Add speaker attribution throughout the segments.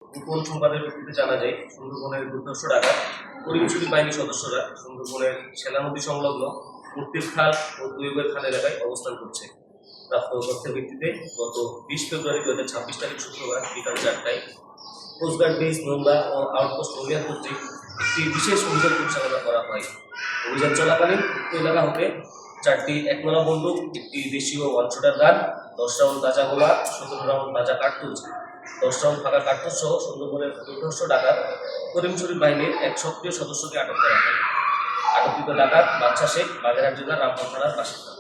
Speaker 1: গোপন সংবাদের ভিত্তিতে জানা যায় সুন্দরবনের দুর্ধর্ষ ডাকাত করিমছড়ি বাহিনী সদস্যরা সুন্দরবনের সেলা নদী সংলগ্ন মূর্তির খাল ও দুইবের খাল এলাকায় অবস্থান করছে। প্রাপ্ত তথ্যের ভিত্তিতে গত 20 ফেব্রুয়ারি 2026 তারিখ শুক্রবার বিকাল 4টায় কোস্টগার্ড বেস নোংরা ও আউটপোস্ট নড়িয়া কর্তৃক একটি বিশেষ অভিযান পরিচালনা করা হয়। অভিযান চলাকালীন উক্ত এলাকা হতে 4টি 1 বন্দুক, একটি দেশীয় ওয়ান-শটার গান, 10 রাউন্ড তাজা গোলা, 17 রাউন্ড তাজা কার্তুজ, 10 রাউন্ড ফাঁকা কার্তুজ সহ সুন্দরবনের দুর্ধর্ষ ডাকাত করিমছড়ি বাহিনীর এক সক্রিয় সদস্যকে আটক করা হয়। আটককৃত ডাকাত বাদশা শেখ বাগেরহাট জেলার রামপাল থানার বাসিন্দা।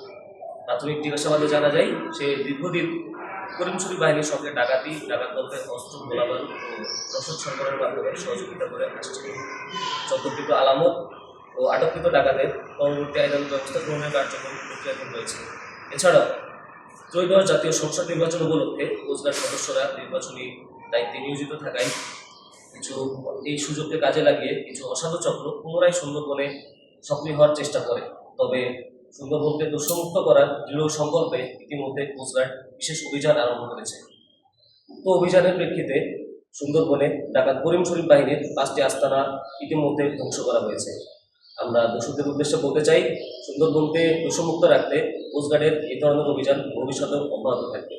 Speaker 1: প্রাথমিক জিজ্ঞাসাবাদে জানা যায় সে দীর্ঘদিন করিমছড়ি বাহিনীর সঙ্গে ডাকাতি, ডাকাত দলকে অস্ত্র, গোলাবারুদ ও রসদ সরবরাহের মাধ্যমে সহযোগিতা করে আসছে। জব্দকৃত আলামত ও আটককৃত ডাকাতের পরবর্তী আইনানুগ ব্যবস্থা গ্রহণের কার্যক্রম প্রক্রিয়াধীন রয়েছে। এছাড়াও ত্রয়োদশ জাতীয় সংসদ নির্বাচন উপলক্ষে কোস্টগার্ড সদস্যরা নির্বাচনী দায়িত্বে নিয়োজিত থাকায় এই সুযোগকে কাজে লাগিয়ে কিছু অসাধু চক্র পুনরায় সুন্দরবনে সক্রিয় হওয়ার চেষ্টা করে। তবে সুন্দরবনকে দোষমুক্ত করার দৃঢ় সংকল্পে ইতিমধ্যে কোস্টগার্ড বিশেষ অভিযান আরম্ভ করেছে। উক্ত অভিযানের প্রেক্ষিতে সুন্দরবনে ডাকাত করিমছড়ি বাহিনীর 5টি আস্তানা ইতিমধ্যে ধ্বংস করা হয়েছে। আমরা দর্শকদের উদ্দেশ্যে বলতে চাই, সুন্দরবনকে দোষমুক্ত রাখতে কোস্টগার্ডের এই ধরনের অভিযান ভবিষ্যতেও অব্যাহত থাকবে।